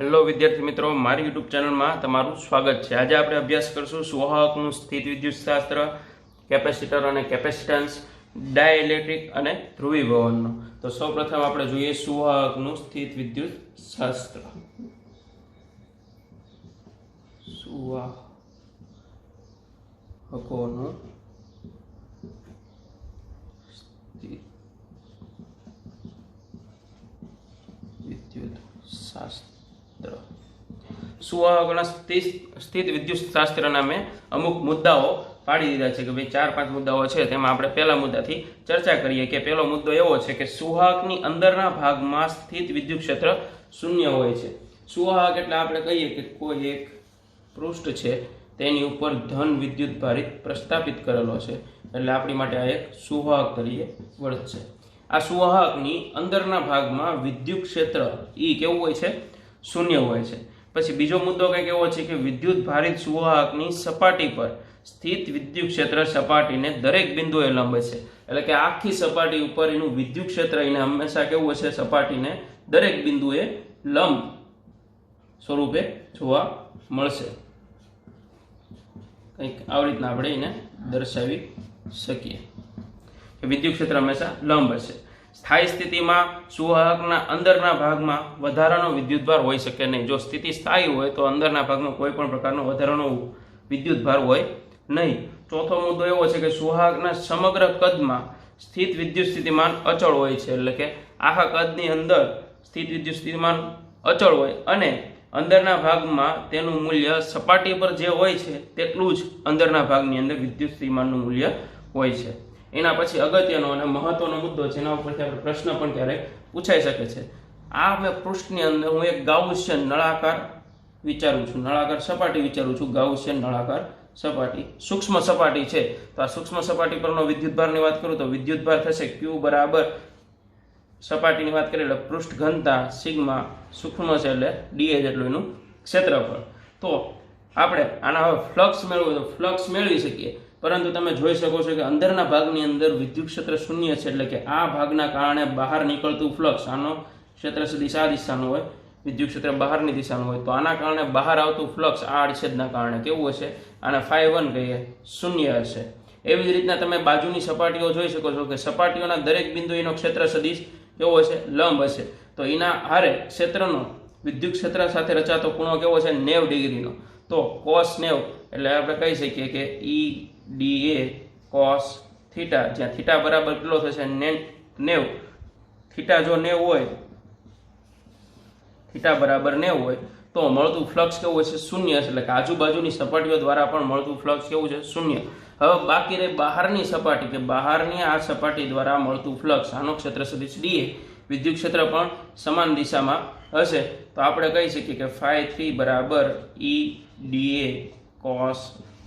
Hello વિદ્યાર્થી મિત્રો, મારી યુટ્યુબ ચેનલમાં તમારું સ્વાગત છે। આજે આપણે અભ્યાસ કરશું સુવાહકનું સ્થિત વિદ્યુતશાસ્ત્ર, કેપેસિટર અને કેપેસિટન્સ, ડાયઇલેક્ટ્રિક અને ધ્રુવીભવનનો। તો સૌપ્રથમ આપણે જોઈએ સુવાહકનું સ્થિત વિદ્યુતશાસ્ત્ર। સુવાહકોનું સ્થિત વિદ્યુતશાસ્ત્ર। સુવાહકોના સ્થિત વિદ્યુતશાસ્ત્રના મેં અમુક મુદ્દાઓ પાડી દીધા છે કે ભાઈ 4-5 મુદ્દાઓ છે, તેમાં આપણે પહેલા મુદ્દાથી ચર્ચા કરીએ કે પહેલો મુદ્દો એવો છે કે સુવાહકની અંદરના ભાગમાં સ્થિત વિદ્યુત ક્ષેત્ર શૂન્ય હોય છે। સુવાહક એટલે આપણે કહીએ કે કોઈ એક પૃષ્ઠ છે તેની ઉપર ધન વિદ્યુત ભારિત પ્રસ્થાપિત કરેલો છે, એટલે આપણી માટે આ એક સુવાહક તરીકે વર્તશે। આ સુવાહકની અંદરના ભાગમાં વિદ્યુત ક્ષેત્ર ઈ કેવું હોય છે? શૂન્ય હોય છે। પછી બીજો મુદ્દો કંઈક એવો છે કે વિદ્યુત ભારિત સુવાહકની સપાટી પર સ્થિત વિદ્યુત ક્ષેત્ર સપાટીને દરેક બિંદુએ લંબ છે, એટલે કે આખી સપાટી ઉપર એનું વિદ્યુત ક્ષેત્ર એને હંમેશા કેવું હશે? સપાટીને દરેક બિંદુએ લંબ સ્વરૂપે જોવા મળશે। કંઈક આવી રીતના આપણે એને દર્શાવી શકીએ કે વિદ્યુત ક્ષેત્ર હંમેશા લંબ હશે। સ્થાયી સ્થિતિમાં સુવાહકના અંદરના ભાગમાં વધારાનો વિદ્યુતભાર હોઈ શકે નહીં। જો સ્થિતિ સ્થાયી હોય તો અંદરના ભાગમાં કોઈ પણ પ્રકારનો વધારાનો વિદ્યુતભાર હોય નહીં। ચોથો મુદ્દો એવો છે કે સુવાહકના સમગ્ર કદમાં સ્થિત વિદ્યુત સ્થિતિમાન અચળ હોય છે, એટલે કે આખા કદની અંદર સ્થિત વિદ્યુત સ્થિતિમાન અચળ હોય અને અંદરના ભાગમાં તેનું મૂલ્ય સપાટી પર જે હોય છે તેટલું જ અંદરના ભાગની અંદર વિદ્યુત સ્થિતિમાનનું મૂલ્ય હોય છે। એના પછી અગત્યનો અને મહત્વનો મુદ્દો છે, એના ઉપરથી આપણે પ્રશ્ન પણ ક્યારેક પૂછાઈ શકે છે। આ મેં પૃષ્ઠની અંદર હું એક ગાઉસિયન નળાકાર વિચારું છું, નળાકાર સપાટી વિચારું છું, ગાઉસિયન નળાકાર સપાટી, સૂક્ષ્મ સપાટી છે। તો આ સૂક્ષ્મ સપાટી પરનો વિદ્યુતભારની વાત કરું તો વિદ્યુતભાર થશે Q બરાબર સપાટીની વાત કરીએ એટલે પૃષ્ઠ ઘનતા સિગ્મા, સૂક્ષ્મ છે એટલે dA જેટલું એનું ક્ષેત્રફળ। તો આપણે આના હવે ફ્લક્સ મેળવવું તો ફ્લક્સ મેળવી શકીએ, પરંતુ તમે જોઈ શકો છો કે અંદરના ભાગની અંદર વિદ્યુત ક્ષેત્ર શૂન્ય છે, એટલે કે આ ભાગના કારણે બહાર નીકળતું ફ્લક્સ, આનો ક્ષેત્ર સદિશ આ દિશાનું હોય, વિદ્યુત ક્ષેત્ર બહારની દિશાનું હોય, તો આના કારણે બહાર આવતું ફ્લક્સ આ આડછેદના કારણે કેવું હશે? આને φ1 કહીએ, શૂન્ય હશે। એવી જ રીતના તમે બાજુની સપાટીઓ જોઈ શકો છો કે સપાટીઓના દરેક બિંદુ એનો ક્ષેત્ર સદિશ કેવો હશે? લંબ હશે। તો એના હારે ક્ષેત્રનો વિદ્યુત ક્ષેત્ર સાથે રચાતો ખૂણો કેવો છે? 90 ડિગ્રીનો। તો cos 90 એટલે આપણે કહી શકીએ કે EDA cos થીટા, જ્યાં થીટા બરાબર કેટલો થશે? 90। થીટા જો 90 હોય, થીટા બરાબર 90 હોય તો મળતું ફ્લક્સ કેવું હશે? શૂન્ય હશે, એટલે કે આજુબાજુની સપાટીઓ દ્વારા પણ મળતું ફ્લક્સ કેવું છે? શૂન્ય। હવે બાકી રહી બહારની સપાટી, કે બહારની આ સપાટી દ્વારા મળતું ફ્લક્સ, આનો ક્ષેત્ર સદિશ dA, વિદ્યુત ક્ષેત્ર પણ સમાન દિશામાં હશે, તો આપણે કહી શકીએ કે φ3 બરાબર EDA cos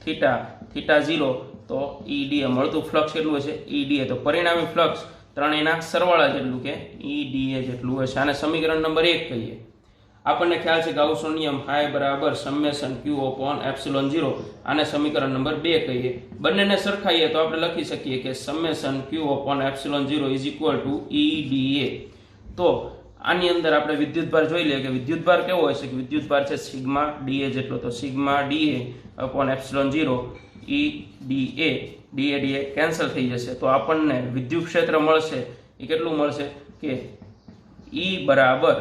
થીટા, થીટા 0 તો EDA મળતું ફ્લક્સ કેટલું હશે? EDA, તો પરિણામી ફ્લક્સ ત્રણેયના સરવાળા જેટલું કે EDA જેટલું હશે। આને સમીકરણ નંબર 1 કહીએ। આપણને ખ્યાલ છે ગાઉસનો નિયમ φ બરાબર સમેશન Q/ε0, આને સમીકરણ નંબર 2 કહીએ। બંનેને સરખાઈએ તો આપણે લખી શકીએ કે summation Q/ε0 is equal to EDA। તો આની અંદર આપણે વિદ્યુતભાર જોઈ લઈએ કે વિદ્યુતભાર કેવો હશે? કે વિદ્યુતભાર છે સિગ્મા dA જેટલો, તો sigma dA/ε0 EDA, dA cancel થઈ જશે, તો આપણને વિદ્યુત ક્ષેત્ર મળશે એ કેટલું મળશે? કે E બરાબર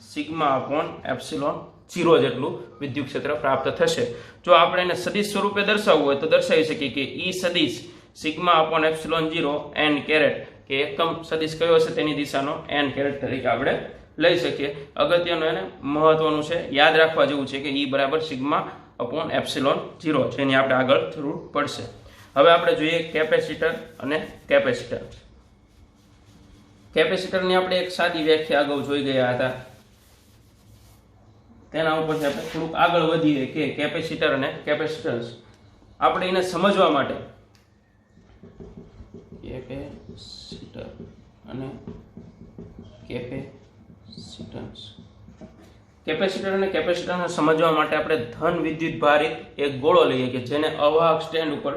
સિગ્મા/ε0 જેટલું વિદ્યુત ક્ષેત્ર પ્રાપ્ત થશે। જો આપણે એને સદિશ સ્વરૂપે દર્શાવવું હોય તો દર્શાવી શકીએ કે E સદિશ સિગ્મા/ε0 n કેરેટ, કે એકમ સદિશ કયો હશે તેની દિશાનો n કેરેટ તરીકે આપણે લઈ શકીએ। અગત્યનું એને મહત્વનું છે, યાદ રાખવા જેવું છે કે E બરાબર સિગ્મા/ε0 જેની આપણે આગળ જરૂર પડશે। હવે આપણે જોઈએ કેપેસિટર અને કેપેસિટર। કેપેસિટરની આપણે એક સાદી વ્યાખ્યા અગાઉ જોઈ ગયા હતા, તેના ઉપરથી આપણે થોડુંક આગળ વધીએ કે કેપેસિટર અને કેપેસિટન્સ। આપણે એને સમજવા માટે કેપેસિટર અને કેપેસિટન્સ, કેપેસિટર અને કેપેસિટરને સમજવા માટે આપણે ધન વિદ્યુત ભારિત એક ગોળો લઈએ કે જેને અવાહક સ્ટેન્ડ ઉપર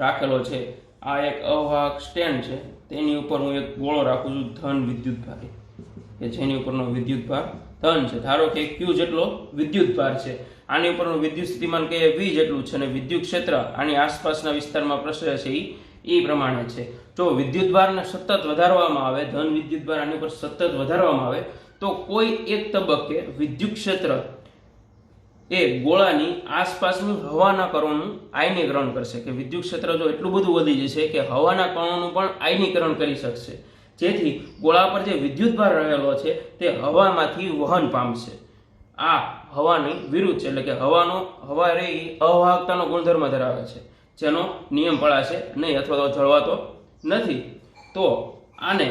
રાખેલો છે। આ એક અવાહક સ્ટેન્ડ છે, તેની ઉપર હું એક ગોળો રાખું છું ધન વિદ્યુત ભારિત। કે જેની ઉપરનો વિદ્યુતભાર ધન છે. ધારો કે Q જેટલો વિદ્યુતભાર છે, આની ઉપરનું વિદ્યુત સ્થિતિમાન કે V જેટલું છે અને વિદ્યુત ક્ષેત્ર આની આસપાસના વિસ્તારમાં પ્રસરે છે એ પ્રમાણે છે. જો વિદ્યુતભારને સતત વધારવામાં આવે, ધન વિદ્યુતભાર આની ઉપર સતત વધારવામાં આવે તો કોઈ એક તબક્કે વિદ્યુત ક્ષેત્ર એ ગોળાની આસપાસની હવાના કણોનું આયનીકરણ કરશે. કે વિદ્યુત ક્ષેત્ર જો એટલું બધું વધી જશે કે હવાના કણોનું પણ આયનીકરણ કરી શકશે, જેથી ગોળા પર જે વિદ્યુતભાર રહેલો છે તે હવામાંથી વહન પામશે. આ હવાની વિરુદ્ધ છે, એટલે કે હવા રે અવાહકતાનો ગુણધર્મ ધરાવે છે, જેનો નિયમ પડાશે નહીં અથવા તો જળવાતો નથી. તો આને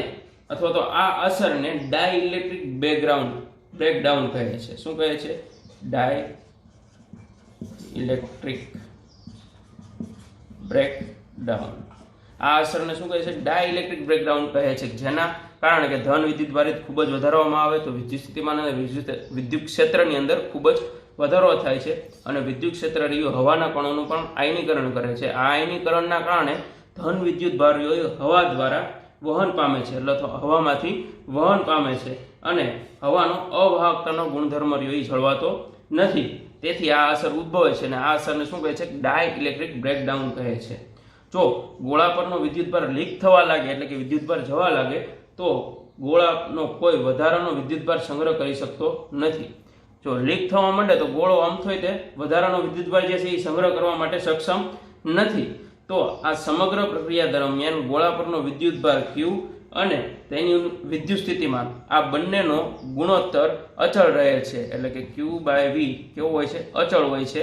અથવા તો આ અસરને ડાઇલેક્ટ્રિક બ્રેકડાઉન કહે છે. શું કહે છે? Dielectric breakdown. આ અસરને શું કહે છે? ડાઇલેક્ટ્રિક બ્રેકડાઉન કહે છે, જેના કારણે કે ધન વિદ્યુતભારિત ખૂબ જ વધારવામાં આવે તો વિદ્યુત સ્થિતિમાન અને વિદ્યુત ક્ષેત્રની અંદર ખૂબ જ વધારો થાય છે અને વિદ્યુત ક્ષેત્ર રહ્યું હવાના કણોનું પણ આયનીકરણ કરે છે. આ આયનીકરણના કારણે ધન વિદ્યુતભારીઓ હવા દ્વારા વહન પામે છે, એટલે તો હવામાંથી વહન પામે છે અને હવાનો અવાહકતાનો ગુણધર્મ રહ્યો જળવાતો નથી. તેથી આ અસર ઉદ્ભવે છે અને આ અસરને શું કહે છે? ડાઇલેક્ટ્રિક બ્રેકડાઉન કહે છે. જો ગોળા પરનો વિદ્યુતભાર લીક થવા લાગે, એટલે કે વિદ્યુતભાર જવા લાગે, તો ગોળાનો કોઈ વધારાનો વિદ્યુતભાર સંગ્રહ કરી શકતો નથી. જો લીક થવા માંડે તો ગોળો આમ થાય તે વધારાનો વિદ્યુતભાર જે છે એ સંગ્રહ કરવા માટે સક્ષમ નથી. તો આ સમગ્ર પ્રક્રિયા દરમિયાન ગોળા પરનો વિદ્યુતભાર Q અને તેની વિદ્યુત સ્થિતિમાન આ બંનેનો ગુણોત્તર અચળ રહે છે, એટલે કે Q/V કેવો હોય છે? અચળ હોય છે.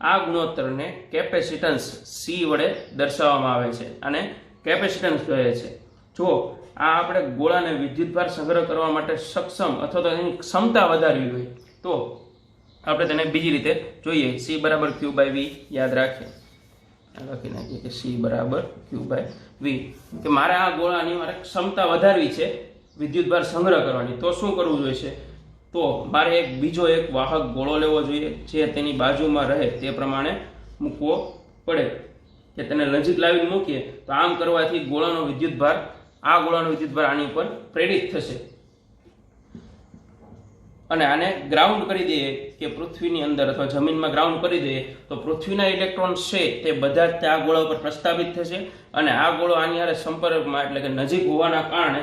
આ ગુણોત્તરને કેપેસિટન્સ C વડે દર્શાવવામાં આવે છે અને કેપેસિટન્સ કહે છે. જો આ આપણે ગોળાને વિદ્યુતભાર સંગ્રહ કરવા માટે સક્ષમ અથવા તો એની ક્ષમતા વધારવી હોય તો આપણે તેને બીજી રીતે જોઈએ. C = Q/V યાદ રાખીએ, લખી નાખીએ કે C = Q/V. કે મારે આ ગોળાની ક્ષમતા વધારવી છે વિદ્યુતભાર સંગ્રહ કરવાની, તો શું કરવું જોઈએ? તો મારે બીજો એક વાહક ગોળો લેવો જોઈએ જે તેની બાજુમાં રહે તે પ્રમાણે મૂકવો પડે. કે તેને નજીક લાવીને મૂકીએ તો આમ કરવાથી ગોળાનો વિદ્યુતભાર આની ઉપર પ્રેરિત થશે અને આને ગ્રાઉન્ડ કરી દઈએ કે પૃથ્વીની અંદર અથવા જમીનમાં ગ્રાઉન્ડ કરી દઈએ તો પૃથ્વીના ઇલેક્ટ્રોન છે તે બધા જ આ ગોળા ઉપર પ્રસ્થાપિત થશે અને આ ગોળો આની હારે સંપર્કમાં, એટલે કે નજીક હોવાના કારણે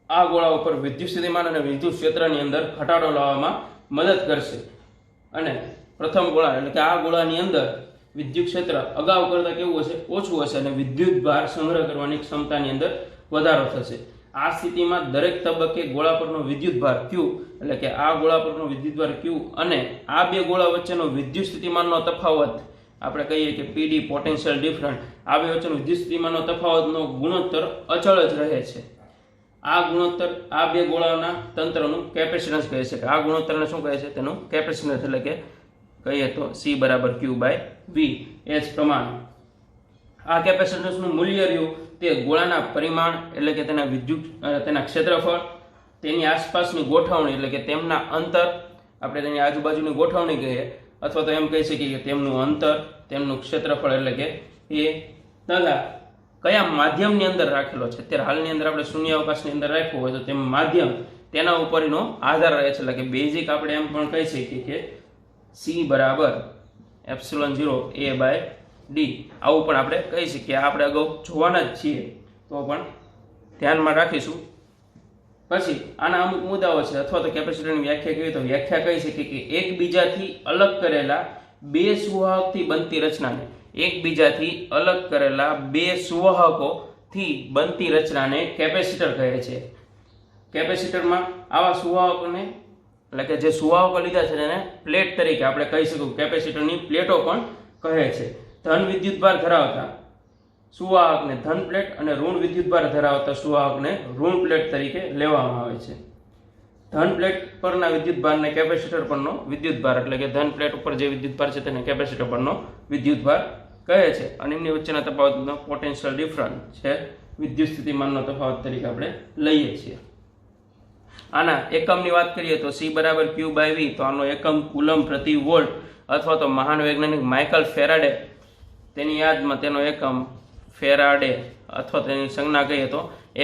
આ ગોળા ઉપર વિદ્યુત સ્થિતિમાન અને વિદ્યુત ક્ષેત્રની અંદર ઘટાડો લાવવામાં મદદ કરશે. અને પ્રથમ ગોળા, એટલે કે આ ગોળાની અંદર વિદ્યુત ક્ષેત્ર અગાઉ કરતાં કેવું હશે? ઓછું હશે અને વિદ્યુતભાર સંગ્રહ કરવાની ક્ષમતાની અંદર વધારો થશે. આ સ્થિતિમાં દરેક તબક્કે ગોળા પરનો વિદ્યુતભાર Q, એટલે કે આ ગોળા પરનો વિદ્યુતભાર Q અને આ બે ગોળા વચ્ચેનો વિદ્યુત સ્થિતિમાનનો તફાવત આપણે કહીએ કે PD, પોટેન્શિયલ ડિફરન્સ, આ બે વચ્ચેનો વિદ્યુત સ્થિતિમાનનો તફાવતનો ગુણોત્તર અચળ જ રહે છે. આ ગુણોત્તર આ બે ગોળાના તંત્રનું કેપેસિટન્સ કહે છે. આ ગુણોત્તરને શું કહે છે? તેનું કેપેસિટન્સ, એટલે કે કહીએ તો C = Q/V. એ જ પ્રમાણે આ કેપેસિટન્સનું મૂલ્ય રહ્યું તે ગોળાના પરિમાણ, એટલે કે તેના ક્ષેત્રફળ, તેની આસપાસની ગોઠવણી, એટલે કે તેમના અંતર, આપણે તેની આજુબાજુની ગોઠવણી કહીએ અથવા તો એમ કહી શકીએ કે તેમનું અંતર, તેમનું ક્ષેત્રફળ, એટલે કે એ તથા કયા માધ્યમની અંદર રાખેલો છે. અત્યારે હાલની અંદર આપણે શૂન્ય અવકાશની અંદર રાખ્યો હોય તો તેમ માધ્યમ તેના ઉપરનો આધાર રહે છે. એટલે કે બેઝિક આપણે એમ પણ કહી શકીએ કે C = ε0A/d. આવું પણ આપણે કહી શકીએ. આપણે અગાઉ જોવાના જ છીએ તો પણ ધ્યાનમાં રાખીશું. પછી આના અમુક મુદ્દાઓ છે અથવા તો કેપેસિટરની વ્યાખ્યા કહીએ તો વ્યાખ્યા કહી શકીએ કે એકબીજાથી અલગ કરેલા બે સુવાહકથી બનતી રચનાને કેપેસિટર કહે છે. કેપેસિટરમાં આવા સુવાહકોને, એટલે કે જે સુવાહકો લીધા છે તેને પ્લેટ તરીકે આપણે કહી શકીએ. કેપેસિટરની પ્લેટો પણ કહે છે. ધન વિદ્યુતભાર ધરાવતા સુવાહકને ધન પ્લેટ અને ઋણ વિદ્યુતભાર ધરાવતા સુવાહકને ઋણ પ્લેટ તરીકે લેવામાં આવે છે. ધન પ્લેટ પરના વિદ્યુતભારને કેપેસિટર પરનો વિદ્યુતભાર, એટલે કે ધન પ્લેટ ઉપર જે વિદ્યુતભાર છે તેને કેપેસિટર પરનો વિદ્યુતભાર કહે છે. અને એમની વચ્ચેના તફાવતનો પોટેન્શિયલ ડિફરન્સ છે વિદ્યુત સ્થિતિમાનનો તફાવત તરીકે આપણે લઈએ છીએ. આના એકમની વાત કરીએ તો C = Q/V, તો આનો એકમ કુલમ પ્રતિ વોલ્ટ અથવા તો મહાન વૈજ્ઞાનિક માઇકલ ફેરાડે તેની યાદમાં તેનો એકમ ફેરાડે અથવા તેની સંજ્ઞા કહીએ તો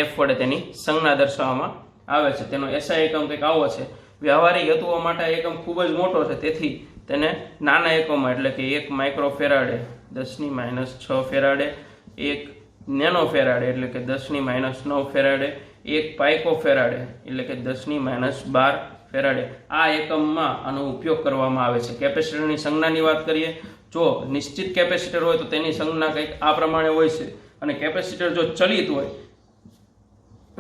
F વડે તેની સંજ્ઞા દર્શાવવામાં આવે છે. તેનો એસઆઈ એકમ કંઈક આવો છે. વ્યવહારિક હેતુઓ માટે આ એકમ ખૂબ જ મોટો છે, તેથી તેને નાના એકમમાં એટલે કે 1 માઇક્રોફેરાડે 10⁻6 ફેરાડે, 1 નેનો ફેરાડે એટલે કે 10⁻9 ફેરાડે, 1 પાઇકો ફેરાડે એટલે કે 10⁻12 ફેરાડે આ એકમમાં આનો ઉપયોગ કરવામાં આવે છે. કેપેસિટરની સંજ્ઞાની વાત કરીએ, જો નિશ્ચિત કેપેસિટર હોય તો તેની સંજ્ઞા કંઈક આ પ્રમાણે હોય છે, અને કેપેસિટર જો ચલિત હોય,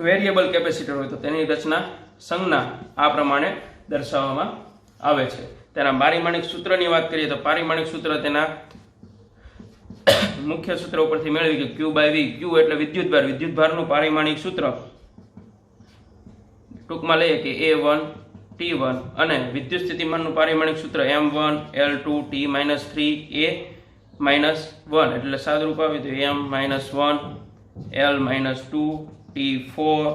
વેરિયેબલ કેપેસિટર હોય તો તેની રચના સંજ્ઞા આ પ્રમાણે દર્શાવવામાં આવે છે. તેના પારિમાણિક સૂત્રની વાત કરીએ તો પારિમાણિક સૂત્ર તેના મુખ્ય સૂત્ર ઉપરથી મેળવી કે Q/V. Q એટલે વિદ્યુતભાર. વિદ્યુતભારનું પારિમાણિક સૂત્ર ટૂંકમાં લઈએ કે A1 T1 અને વિદ્યુત સ્થિતિમાનનું પારિમાણિક સૂત્ર M1 L2 T-3 A-1 એટલે સાદુરૂપ આવે તો M-1 L-2 T4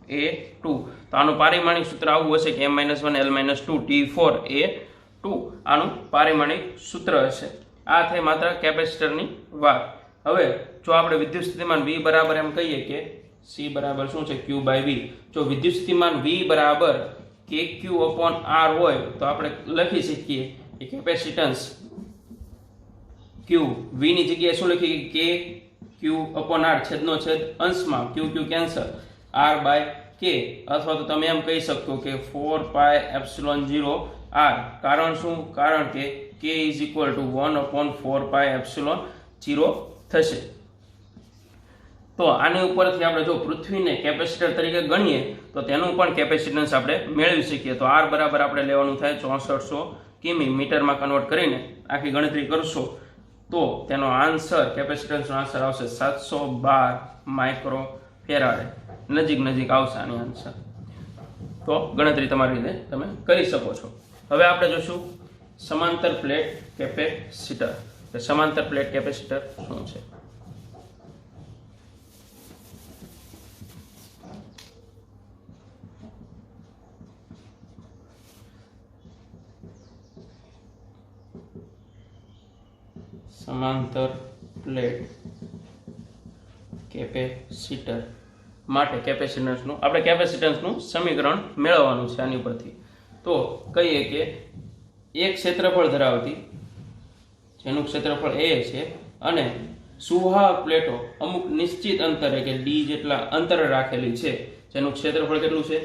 A2. તો આનું પારિમાણિક સૂત્ર આવું હશે કે M-1 L-2 T4 A2 આનું પારિમાણિક સૂત્ર હશે. આ થઈ માત્ર કેપેસિટરની વાત. હવે જો આપણે વિદ્યુત સ્થિતિમાન V બરાબર એમ કહીએ કે C બરાબર શું છે Q/V. જો વિદ્યુત સ્થિતિમાન V બરાબર KQ/R હોય તો આપણે લખી શકીએ કે કેપેસિટન્સ Q V ની જગ્યાએ શું લખીએ KQ/R છેદનો છેદ અંશમાં QQ કેન્સલ R/K, અથવા તો તમે એમ કહી શકો કે 4πε0 R. કારણ શું? કારણ કે K = 1/4πε0 થશે. તો આની ઉપરથી આપણે જો પૃથ્વીને કેપેસિટર તરીકે ગણીએ તો તેનું પણ કેપેસિટન્સ આપણે મેળવી શકીએ. તો R બરાબર આપણે લેવાનું થાય 6400 કિમી. મીટરમાં કન્વર્ટ કરીને આખી ગણતરી કરશો તો તેનો આન્સર કેપેસિટન્સનો આન્સર આવશે 712 માઇક્રોફેરાડે. નજીક આવશે આની આન્સર. તો ગણતરી તમારી રીતે તમે કરી શકો છો. હવે આપણે જોશું સમાંતર પ્લેટ કેપેસિટર. સમાંતર પ્લેટ કેપેસિટર શું છે? સમાંતર પ્લેટ કેપેસિટર માટે કેપેસિટન્સનું આપણે કેપેસિટન્સનું સમીકરણ મેળવવાનું છે આની પરથી. તો કહીએ કે એક ક્ષેત્રફળ ધરાવતી, જેનું ક્ષેત્રફળ A છે, અને સુવાહક પ્લેટો અમુક નિશ્ચિત અંતરે કે D જેટલા અંતરે રાખેલી છે, જેનું ક્ષેત્રફળ કેટલું છે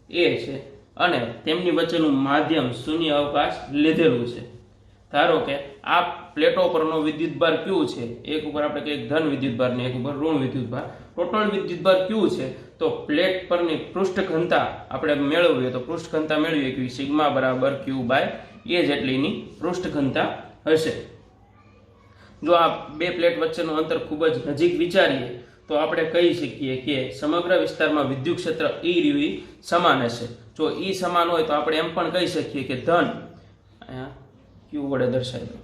A છે, અને તેમની વચ્ચેનું માધ્યમ શૂન્ય અવકાશ લીધેલું છે. ધારો કે આ પ્લેટો પરનો વિદ્યુતભાર Q છે. એક ઉપર આપણે કહીએ ધન વિદ્યુતભાર ને એક ઉપર ઋણ વિદ્યુતભાર. ટોટલ વિદ્યુતભાર Q છે. તો પ્લેટ પરની પૃષ્ઠ ઘનતા આપણે મેળવીએ તો પૃષ્ઠ ઘનતા મેળવીએ કે સિગ્મા બરાબર Q/A જેટલીની પૃષ્ઠ ઘનતા હશે. જો આ બે પ્લેટ વચ્ચેનું અંતર ખૂબ જ નજીક વિચારીએ તો આપણે કહી શકીએ કે સમગ્ર વિસ્તારમાં વિદ્યુત ક્ષેત્ર E સમાન હશે. જો E સમાન હોય તો આપણે એમ પણ કહી શકીએ કે ધન, અહીંયા Q વડે દર્શાવી દો,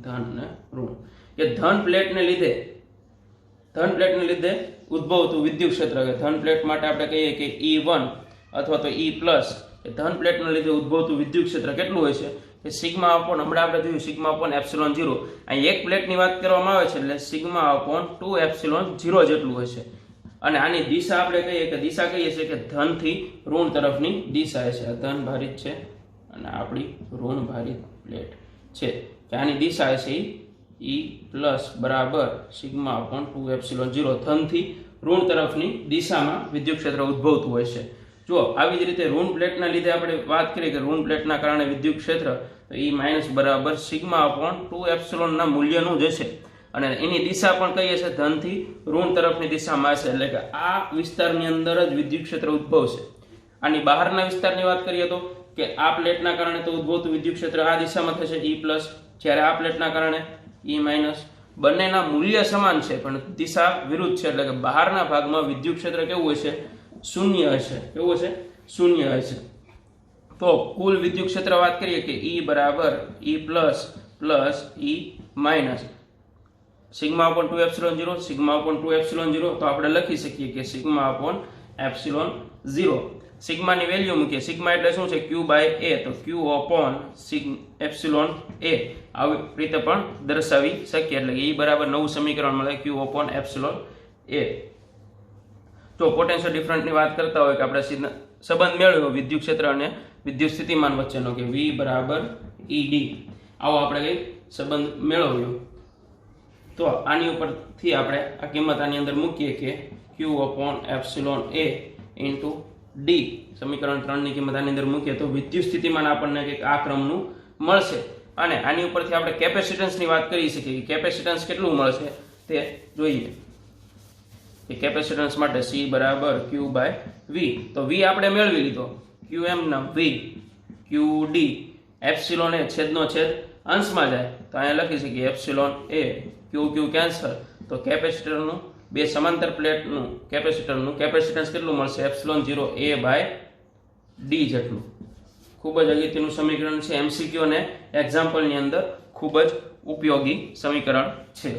ધન ને ઋણ, કે ધન પ્લેટને લીધે ઉદ્ભવતું વિદ્યુત ક્ષેત્ર, કે ધન પ્લેટ માટે આપણે કહીએ કે E1 અથવા તો E+, કે ધન પ્લેટને લીધે ઉદ્ભવતું વિદ્યુત ક્ષેત્ર કેટલું હોય છે કે સિગ્મા/, હમણાં આપણે જોયું સિગ્મા/ε0. અહીં એક પ્લેટની વાત કરવામાં આવે છે એટલે સિગ્મા/2ε0 જેટલું હોય છે. અને આની દિશા આપણે કહીએ કે દિશા કહીએ છીએ કે ધન થી ઋણ તરફની દિશા છે. આ ધન ભારિત છે અને આપણી ઋણ ભારિત પ્લેટ છે. કે આની દિશા છે E+ બરાબર સિગ્મા/2ε0. ધનથી ઋણ તરફની દિશામાં વિદ્યુત ક્ષેત્ર ઉદ્ભવતું હોય છે. જો આવી જ રીતે ઋણ પ્લેટના લીધે આપણે વાત કરીએ કે ઋણ પ્લેટના કારણે વિદ્યુત ક્ષેત્ર, તો E- બરાબર સિગ્મા/2ε ના મૂલ્યનું જ હશે. અને એની દિશા પણ કહીએ છીએ ધનથી ઋણ તરફની દિશામાં હશે. એટલે કે આ વિસ્તારની અંદર જ વિદ્યુત ક્ષેત્ર ઉદ્ભવશે. આની બહારના વિસ્તારની વાત કરીએ તો કે આ પ્લેટના કારણે તો ઉદ્ભવતું વિદ્યુત ક્ષેત્ર આ દિશામાં થશે E+, જ્યારે આ પ્લેટના કારણે E-. બંનેના મૂલ્ય સમાન છે પણ દિશા વિરુદ્ધ છે. એટલે કે બહારના ભાગમાં વિદ્યુત ક્ષેત્ર કેવું હશે? શૂન્ય હશે. કેવું હશે? શૂન્ય હશે. તો કુલ વિદ્યુત ક્ષેત્ર વાત કરીએ કે E બરાબર E+ પ્લસ E-. સિગ્મા/2ε0 સિગ્મા/2ε0 તો આપણે લખી શકીએ કે સિગ્મા/ε0. સિગ્માની વેલ્યુ મૂકીએ. સિગ્મા એટલે શું છે? Q/A. તો Q/ε આવી રીતે પણ દર્શાવી શકીએ. એટલે E બરાબર નવું સમીકરણ મળે Q/ε. જો પોટેન્શિયલ ડિફરન્સની વાત કરતા હોય કે આપણે સંબંધ મેળવ્યો વિદ્યુત ક્ષેત્ર અને વિદ્યુત સ્થિતિમાન વચ્ચેનો કે V બરાબર ED, આવો આપણે કંઈક સંબંધ મેળવ્યો. તો આની ઉપરથી આપણે આ કિંમત આની અંદર મૂકીએ કે Q/ε A × D, સમીકરણ 3 ની કિંમત આની અંદર મૂકીએ તો વિદ્યુત સ્થિતિમાન આપણને કંઈક આ ક્રમનું મળશે. અને આની ઉપરથી આપણે કેપેસિટન્સની વાત કરી શકીએ કે કેપેસિટન્સ કેટલું મળશે તે જોઈએ. કે કેપેસિટન્સ માટે C બરાબર Q/V, તો V આપણે મેળવી લીધો, Qm ના V, QD, એપ્સિલોન એ છેદનો છેદ અંશમાં જાય તો અહીંયા લખી શકીએ એપ્સિલોન એ, Q કેન્સલ, તો કેપેસિટરનું બે સમાંતર પ્લેટનું કેપેસિટન્સ કેટલું મળશે ε0A/D જેટલું. ખૂબ જ અગત્યનું સમીકરણ છે, MCQ અને એક્ઝામ્પલની અંદર ખૂબ જ ઉપયોગી સમીકરણ છે.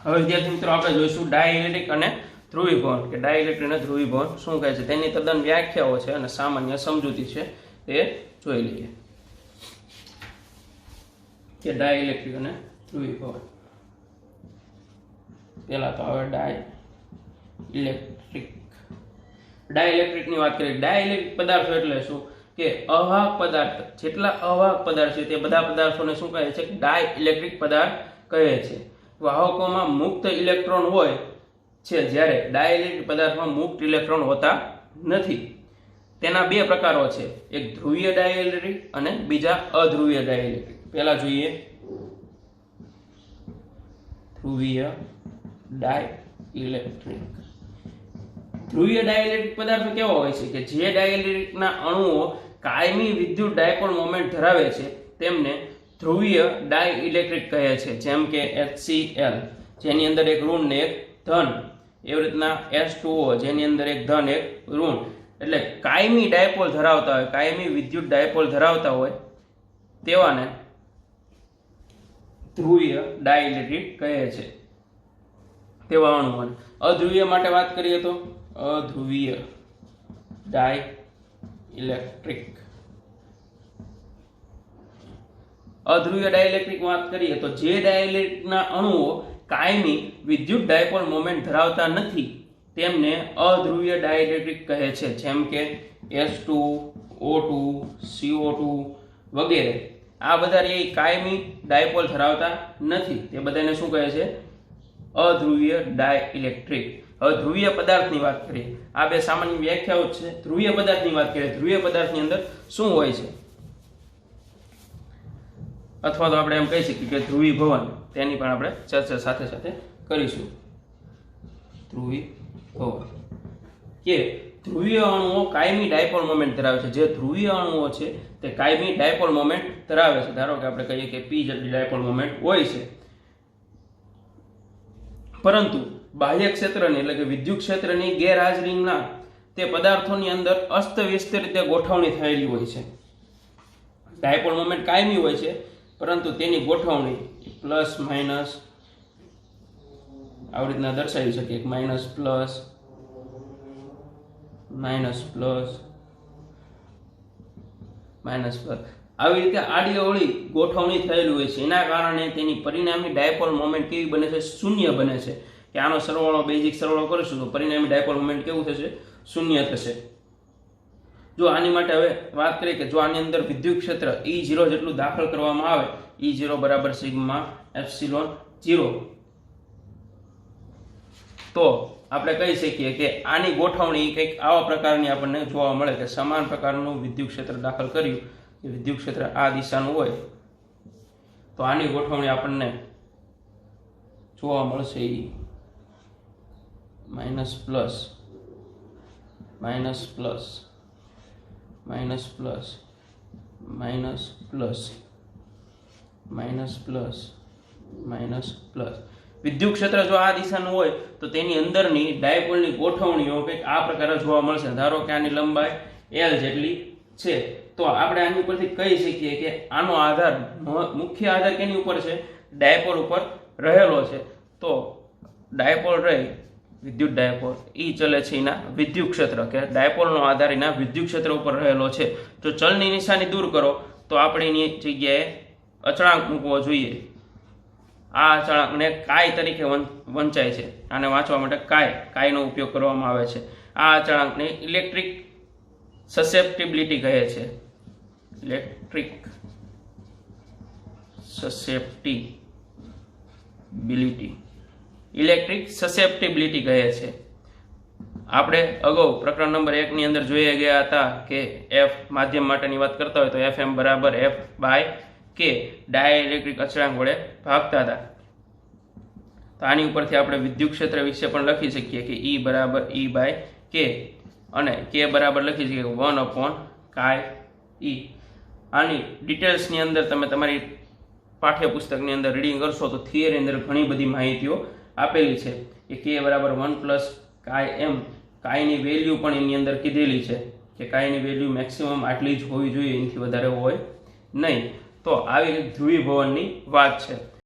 હવે વિદ્યાર્થી મિત્રો આપણે જોઈશું ડાયઇલેક્ટ્રિક અને ધ્રુવીભવન, કે ડાયઇલેક્ટ્રિક અને ધ્રુવીભવન શું કહે છે, તેની તદ્દન વ્યાખ્યાઓ છે અને સામાન્ય સમજૂતી છે તે જોઈ લઈએ. કે ડાયઇલેક્ટ્રિક અને ધ્રુવીભવન, પહેલા તો હવે ડાયઇલેક્ટ્રિકની વાત કરીએ. ડાયઇલેક્ટ્રિક પદાર્થો એટલે શું કે અવાહક પદાર્થ, જેટલા અવાહક પદાર્થ છે તે બધા પદાર્થોને શું કહે છે, ડાયઇલેક્ટ્રિક પદાર્થ કહે છે. વાહકોમાં મુક્ત ઇલેક્ટ્રોન હોય છે, જ્યારે ડાયઇલેક્ટ્રિક પદાર્થમાં મુક્ત ઇલેક્ટ્રોન હોતા નથી. તેના બે પ્રકારો છે, એક ધ્રુવીય ડાયઇલેક્ટ્રિક અને બીજા અધ્રુવીય ડાયઇલેક્ટ્રિક. પહેલા જોઈએ ધ્રુવીય ડાયઇલેક્ટ્રિક. ધ્રુવીય ડાયઇલેક્ટ્રિક પદાર્થો કેવા હોય છે કે જે ડાયઇલેક્ટ્રિકના અણુઓ કાયમી વિદ્યુત ડાયપોલ મોમેન્ટ ધરાવે છે તેમને ધ્રુવીય ડાયઇલેક્ટ્રિક કહે છે. જેમ કે HCl, જેની અંદર એક ઋણ ને એક ધન, એવી રીતના H2O, જેની અંદર એક ધન એક ઋણ, એટલે કાયમી ડાયપોલ ધરાવતા હોય, કાયમી વિદ્યુત ડાયપોલ ધરાવતા હોય તેવાને ધ્રુવીય ડાયઇલેક્ટ્રિક કહે છે, તેવા અણુઓને. અધ્રુવીય માટે વાત કરીએ તો અધ્રુવીય ડાયઇલેક્ટ્રિક. અધ્રુવીય ડાયઇલેક્ટ્રિક વાત કરીએ તો જે ડાયઇલેક્ટ્રિકના અણુઓ કાયમી વિદ્યુત ડાયપોલ મોમેન્ટ ધરાવતા નથી તેમને અધ્રુવીય ડાયઇલેક્ટ્રિક કહે છે. જેમ કે H2, O2, CO2 વગેરે, આ બધા એ કાયમી ડાયપોલ ધરાવતા નથી, તે બધાને શું કહે છે, અધ્રુવીય ડાયઇલેક્ટ્રિક. હવે ધ્રુવીય પદાર્થની વાત કરીએ. આ બે સામાન્ય વ્યાખ્યાઓ છે. ધ્રુવીય પદાર્થની વાત કરીએ, ધ્રુવીય પદાર્થની અંદર શું હોય છે, અથવા તો આપણે એમ કહી શકીએ કે ધ્રુવીભવન, તેની પણ આપણે ચર્ચા સાથે સાથે કરીશું. ધ્રુવીભવન કે ધ્રુવીય અણુઓ કાયમી ડાયપોલ મોમેન્ટ ધરાવે છે. જે ધ્રુવીય અણુઓ છે તે કાયમી ડાયપોલ મોમેન્ટ ધરાવે છે. ધારો કે આપણે કહીએ કે P જેટલી ડાયપોલ મોમેન્ટ હોય છે, પરંતુ બાહ્ય ક્ષેત્રની એટલે કે વિદ્યુત ક્ષેત્રની ગેરહાજરીના તે પદાર્થોની અંદર અસ્તવ્યસ્ત રીતે ગોઠવણી થયેલી હોય છે. ડાયપોલ મોમેન્ટ કાયમી હોય છે, પરંતુ તેની ગોઠવણી પ્લસ માઇનસ આવી રીતના દર્શાવી શકીએ, minus plus minus plus minus plus, આવી રીતે આડી અવળી ગોઠવણી થયેલી હોય છે. એના કારણે તેની પરિણામી ડાયપોલ મોમેન્ટ કેવી બને છે, શૂન્ય બને છે. કે આનો સરવાળો, બેઝિક સરવાળો કરીશું તો પરિણામી ડાયપોલ મોમેન્ટ કેવું થશે, શૂન્ય થશે. જો આની માટે હવે વાત કરીએ કે જો આની અંદર વિદ્યુત ક્ષેત્ર E0 જેટલું દાખલ કરવામાં આવે, E0 બરાબર સિગ્મા એપ્સિલોન 0, તો આપણે કહી શકીએ કે આની ગોઠવણી કંઈક આવા પ્રકારની આપણને જોવા મળે કે સમાન પ્રકારનું વિદ્યુત ક્ષેત્ર દાખલ કર્યું, કે વિદ્યુત ક્ષેત્ર આ દિશાનું હોય તો આની ગોઠવણી આપણને જોવા મળશે minus plus minus plus minus plus minus plus minus plus minus plus. વિદ્યુત ક્ષેત્ર જો આ દિશાનું હોય તો તેની અંદરની ડાયપોલની ગોઠવણીઓ કંઈક આ પ્રકારે જોવા મળશે. ધારો કે આની લંબાઈ L જેટલી છે, તો આપણે આની ઉપરથી કહી શકીએ કે આનો આધાર, મુખ્ય આધાર કેની ઉપર છે, ડાયપોલ ઉપર રહેલો છે. તો ડાયપોલ રહી, વિદ્યુત ડાયપોલ ઈ ચલે છે એના વિદ્યુત ક્ષેત્ર, કે ડાયપોલનો આધાર એના વિદ્યુત ક્ષેત્ર ઉપર રહેલો છે. જો ચલની નિશાની દૂર કરો તો આપણે એની જગ્યાએ અચળાંક મૂકવો જોઈએ. આ અચળાંકને કાય તરીકે વંચાય છે. આને વાંચવા માટે કાયનો ઉપયોગ કરવામાં આવે છે. આ અચળાંકને ઇલેક્ટ્રિક સસેપ્ટિબિલિટી કહે છે. ઇલેક્ટ્રિક સસેપ્ટિબિલિટી, ઇલેક્ટ્રિક સસેપ્ટિબિલિટી કહે છે. આપણે અગાઉ પ્રકરણ નંબર 1 ની અંદર જોઈ ગયા હતા કે એફ માધ્યમ માટેની વાત કરતા હોય તો એફ એમ બરાબર એફ બાય કે ડાયઇલેક્ટ્રિક અચળાંક વડે ભાગતા હતા. તો આની ઉપરથી આપણે વિદ્યુત ક્ષેત્ર વિશે પણ લખી શકીએ કે E બરાબર E બાય કે અને કે બરાબર લખી શકીએ 1/chi. આની ડિટેલ્સની અંદર તમે તમારી પાઠ્યપુસ્તકની અંદર રીડિંગ કરશો તો થિયરી અંદર ઘણી બધી માહિતીઓ આપેલી છે કે કે બરાબર 1 + chi m. કાઈની વેલ્યુ પણ એની અંદર કીધેલી છે કે કાઈની વેલ્યુ મેક્સિમમ આટલી જ હોવી જોઈએ, એનાથી વધારે હોય નહીં. તો આવી ધ્રુવીભવનની વાત છે.